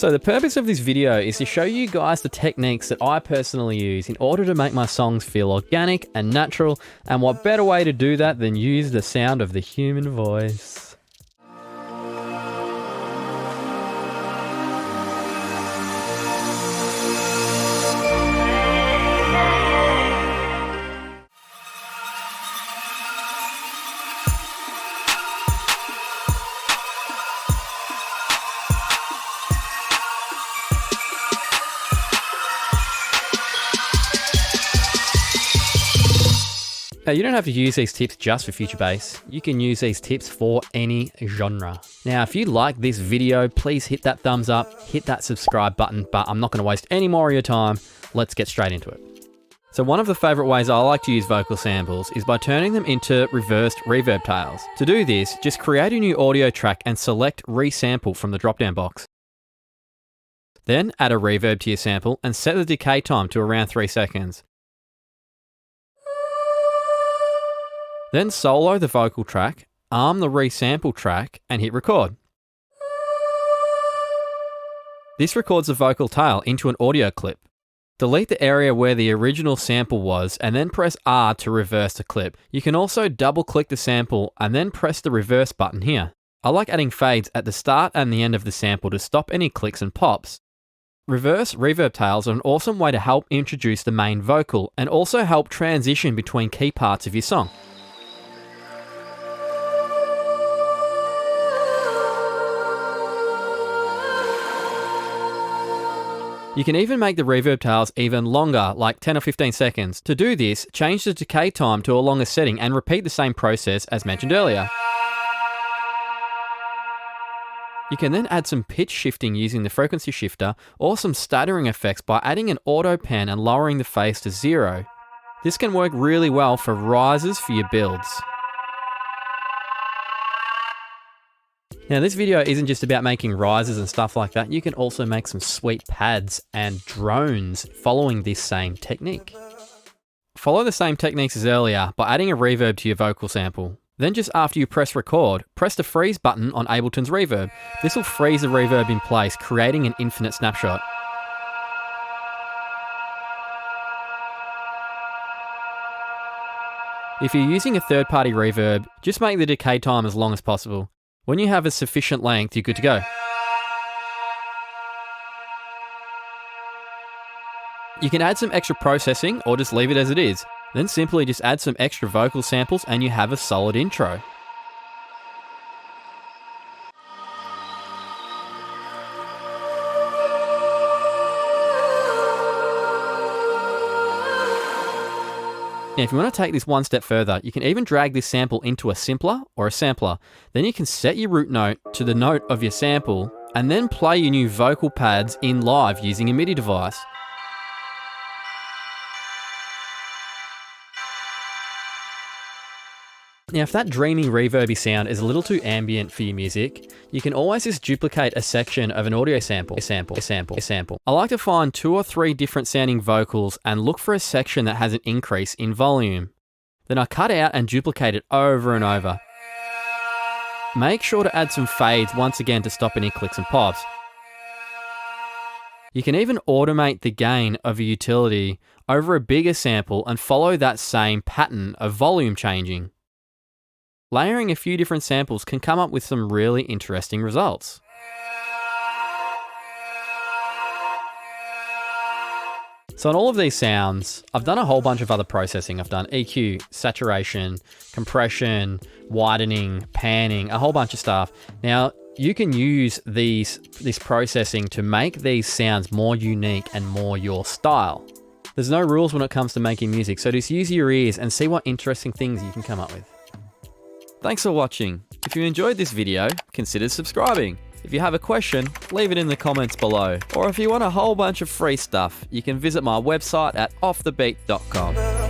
So the purpose of this video is to show you guys the techniques that I personally use in order to make my songs feel organic and natural, and what better way to do that than use the sound of the human voice. Now, you don't have to use these tips just for future bass. You can use these tips for any genre. Now, if you like this video, please hit that thumbs up, hit that subscribe button, but I'm not going to waste any more of your time. Let's get straight into it. So one of the favorite ways I like to use vocal samples is by turning them into reversed reverb tails. To do this, just create a new audio track and select resample from the drop-down box. Then add a reverb to your sample and set the decay time to around 3 seconds. Then solo the vocal track, arm the resample track, and hit record. This records the vocal tail into an audio clip. Delete the area where the original sample was and then press R to reverse the clip. You can also double click the sample and then press the reverse button here. I like adding fades at the start and the end of the sample to stop any clicks and pops. Reverse reverb tails are an awesome way to help introduce the main vocal and also help transition between key parts of your song. You can even make the reverb tails even longer, like 10 or 15 seconds. To do this, change the decay time to a longer setting and repeat the same process as mentioned earlier. You can then add some pitch shifting using the frequency shifter or some stuttering effects by adding an auto pan and lowering the phase to 0. This can work really well for rises for your builds. Now, this video isn't just about making rises and stuff like that. You can also make some sweet pads and drones following this same technique. Follow the same techniques as earlier by adding a reverb to your vocal sample. Then just after you press record, press the freeze button on Ableton's Reverb. This will freeze the reverb in place, creating an infinite snapshot. If you're using a third-party reverb, just make the decay time as long as possible. When you have a sufficient length, you're good to go. You can add some extra processing or just leave it as it is. Then simply just add some extra vocal samples and you have a solid intro. Now, if you want to take this one step further, you can even drag this sample into a simpler or a sampler. Then you can set your root note to the note of your sample and then play your new vocal pads in live using a MIDI device. Now, if that dreamy reverby sound is a little too ambient for your music, you can always just duplicate a section of an audio sample. I like to find 2 or 3 different sounding vocals and look for a section that has an increase in volume. Then I cut out and duplicate it over and over. Make sure to add some fades once again to stop any clicks and pops. You can even automate the gain of a utility over a bigger sample and follow that same pattern of volume changing. Layering a few different samples can come up with some really interesting results. So on all of these sounds, I've done a whole bunch of other processing. I've done EQ, saturation, compression, widening, panning, a whole bunch of stuff. Now, you can use this processing to make these sounds more unique and more your style. There's no rules when it comes to making music, so just use your ears and see what interesting things you can come up with. Thanks for watching. If you enjoyed this video, consider subscribing. If you have a question, leave it in the comments below. Or if you want a whole bunch of free stuff, you can visit my website at offthebeat.com.